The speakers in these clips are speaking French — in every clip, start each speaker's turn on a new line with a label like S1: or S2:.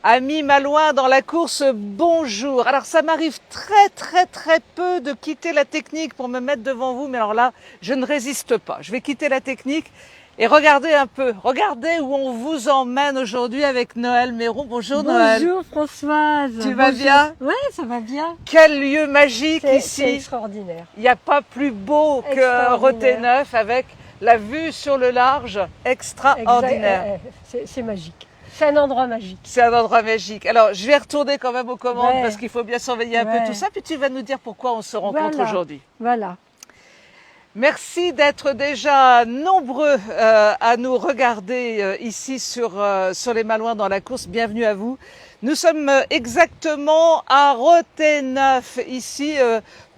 S1: Amis malouins dans la course, bonjour. Alors ça m'arrive très peu de quitter la technique pour me mettre devant vous, mais alors là, je ne résiste pas. Je vais quitter la technique et regardez un peu. Regardez où on vous emmène aujourd'hui avec Noël Méron. Bonjour Noël.
S2: Bonjour Françoise.
S1: Tu vas bien?
S2: Oui, ça va bien.
S1: Quel lieu magique ici.
S2: C'est extraordinaire.
S1: Il n'y a pas plus beau que Roténeuf avec la vue sur le large extraordinaire.
S2: C'est magique. C'est un endroit magique.
S1: C'est un endroit magique. Alors, je vais retourner quand même aux commandes parce qu'il faut bien surveiller un peu tout ça. Puis tu vas nous dire pourquoi on se rencontre aujourd'hui.
S2: Voilà.
S1: Merci d'être déjà nombreux à nous regarder ici sur les Malouins dans la course. Bienvenue à vous. Nous sommes exactement à Roténeuf, ici,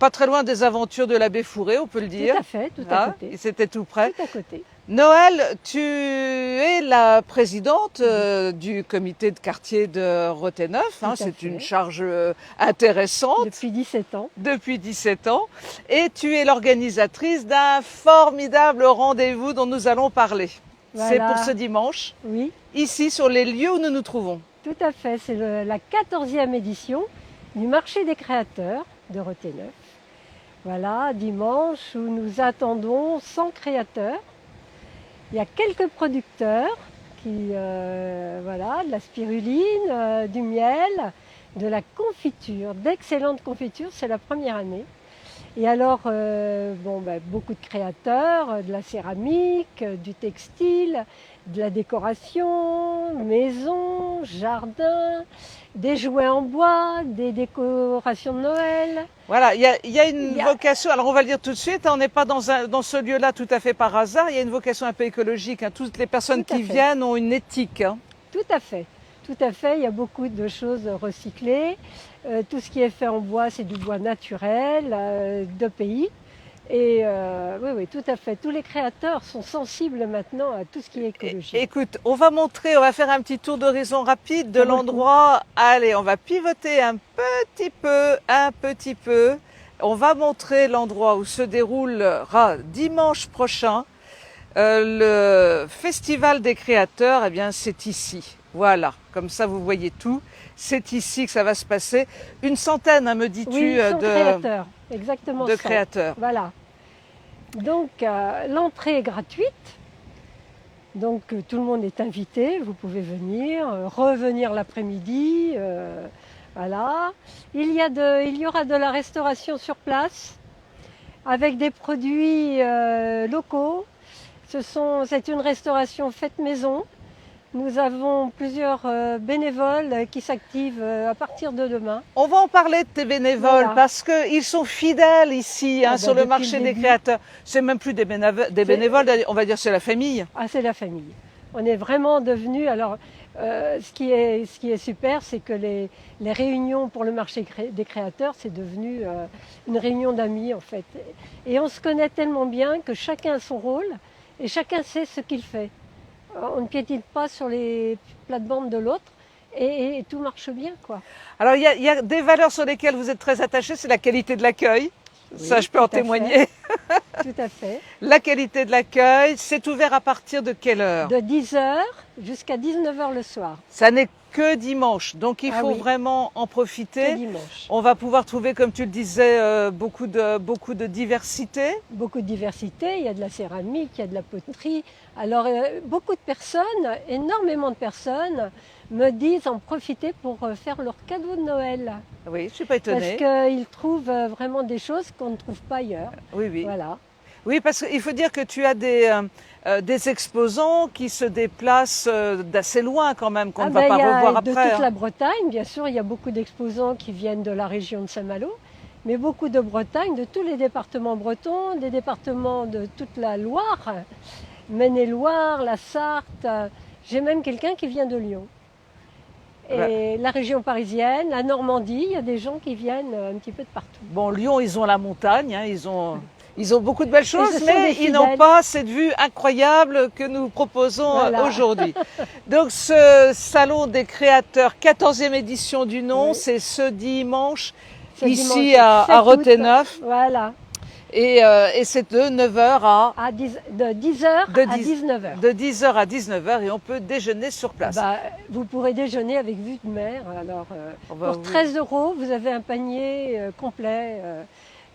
S1: pas très loin des aventures de l'abbé Fourré, on peut le dire.
S2: Tout à fait, tout à côté.
S1: C'était tout près.
S2: Tout à côté.
S1: Noël, tu es la présidente du comité de quartier de Roténeuf. C'est une charge intéressante.
S2: Depuis 17 ans.
S1: Depuis 17 ans. Et tu es l'organisatrice d'un formidable rendez-vous dont nous allons parler. Voilà. C'est pour ce dimanche.
S2: Oui.
S1: Ici, sur les lieux où nous nous trouvons.
S2: Tout à fait. C'est la 14e édition du marché des créateurs de Roténeuf. Voilà, dimanche où nous attendons 100 créateurs. Il y a quelques producteurs qui, voilà, de la spiruline, du miel, de la confiture, d'excellentes confitures, c'est la première année. Et alors, beaucoup de créateurs, de la céramique, du textile, de la décoration, maison, jardin, des jouets en bois, des décorations de Noël.
S1: Voilà, il y a une vocation, alors on va le dire tout de suite, on n'est pas dans ce lieu-là tout à fait par hasard, il y a une vocation un peu écologique. Toutes les personnes qui viennent ont une éthique.
S2: Tout à fait. Tout à fait, il y a beaucoup de choses recyclées. Tout ce qui est fait en bois, c'est du bois naturel, de pays. Et oui, tout à fait. Tous les créateurs sont sensibles maintenant à tout ce qui est écologique.
S1: Écoute, on va faire un petit tour d'horizon rapide de l'endroit. Allez, on va pivoter un petit peu. On va montrer l'endroit où se déroulera dimanche prochain le Festival des créateurs. Eh bien, c'est ici. Voilà, comme ça vous voyez tout. C'est ici que ça va se passer. Une centaine, me dis-tu,
S2: de créateurs. Exactement
S1: de créateurs.
S2: Voilà. Donc l'entrée est gratuite. Donc tout le monde est invité. Vous pouvez venir, revenir l'après-midi. Voilà. Il y aura de la restauration sur place avec des produits locaux. C'est une restauration faite maison. Nous avons plusieurs bénévoles qui s'activent à partir de demain.
S1: On va en parler de tes bénévoles parce qu'ils sont fidèles ici sur le marché des créateurs. C'est même plus des bénévoles, on va dire c'est la famille.
S2: Ah, c'est la famille. On est vraiment devenus... Alors, ce qui est super, c'est que les réunions pour le marché des créateurs, c'est devenu une réunion d'amis en fait. Et on se connaît tellement bien que chacun a son rôle et chacun sait ce qu'il fait. On ne piétine pas sur les plates-bandes de l'autre et tout marche bien, quoi.
S1: Alors, il y a des valeurs sur lesquelles vous êtes très attachés, c'est la qualité de l'accueil. Oui, ça, je peux en témoigner.
S2: Tout à fait.
S1: La qualité de l'accueil, c'est ouvert à partir de quelle heure?
S2: De 10h jusqu'à 19h le soir.
S1: Ça n'est que dimanche, donc il faut vraiment en profiter.
S2: Que dimanche.
S1: On va pouvoir trouver, comme tu le disais, beaucoup de diversité.
S2: Beaucoup de diversité, il y a de la céramique, il y a de la poterie. Alors beaucoup de personnes, énormément de personnes me disent en profiter pour faire leur cadeau de Noël.
S1: Oui, je ne suis pas étonnée.
S2: Parce qu'ils trouvent vraiment des choses qu'on ne trouve pas ailleurs.
S1: Oui, oui.
S2: Voilà.
S1: Oui, parce qu'il faut dire que tu as des exposants qui se déplacent d'assez loin quand même, qu'on ne va pas revoir après.
S2: De toute la Bretagne, bien sûr, il y a beaucoup d'exposants qui viennent de la région de Saint-Malo, mais beaucoup de Bretagne, de tous les départements bretons, des départements de toute la Loire, Maine-et-Loire, la Sarthe. J'ai même quelqu'un qui vient de Lyon. Et la région parisienne, la Normandie, il y a des gens qui viennent un petit peu de partout.
S1: Bon, Lyon, ils ont la montagne, ils ont beaucoup de belles choses, mais ils n'ont pas cette vue incroyable que nous proposons aujourd'hui. Donc ce salon des créateurs, 14e édition du nom, c'est ce dimanche, ici à Roténeuf.
S2: Voilà.
S1: Et c'est de 9h
S2: De 10h
S1: De
S2: à
S1: 10
S2: 19h.
S1: de 10h à 19h et on peut déjeuner sur place.
S2: Vous pourrez déjeuner avec vue de mer. Alors,
S1: On va
S2: pour 13 €, vous avez un panier complet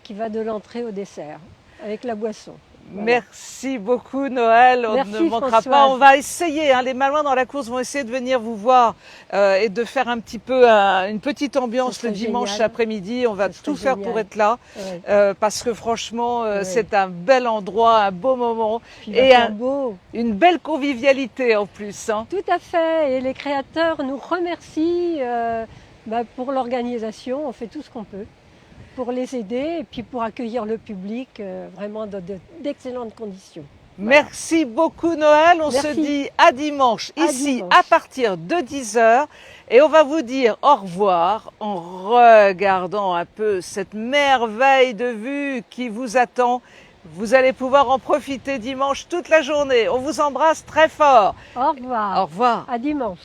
S2: qui va de l'entrée au dessert, avec la boisson. Voilà.
S1: Merci beaucoup Noël, on
S2: Merci,
S1: ne manquera
S2: Françoise.
S1: pas, on va essayer, hein, les Malouins dans la course vont essayer de venir vous voir et de faire un petit peu une petite ambiance
S2: Ce
S1: le
S2: serait
S1: dimanche
S2: génial.
S1: après-midi, on va
S2: Ce serait
S1: tout faire pour
S2: génial.
S1: être là
S2: Ouais.
S1: parce que franchement
S2: Ouais.
S1: c'est un bel endroit, un beau moment
S2: Puis il va
S1: et
S2: faire beau.
S1: une belle convivialité en plus. Hein.
S2: Tout à fait. Et les créateurs nous remercient pour l'organisation. On fait tout ce qu'on peut pour les aider et puis pour accueillir le public vraiment dans d'excellentes conditions. Voilà.
S1: Merci beaucoup Noël, on se
S2: Merci.
S1: dit à dimanche
S2: À
S1: ici
S2: dimanche.
S1: à partir de 10h et on va vous dire au revoir en regardant un peu cette merveille de vue qui vous attend. Vous allez pouvoir en profiter dimanche toute la journée. On vous embrasse très fort.
S2: Au revoir.
S1: Au revoir.
S2: À dimanche.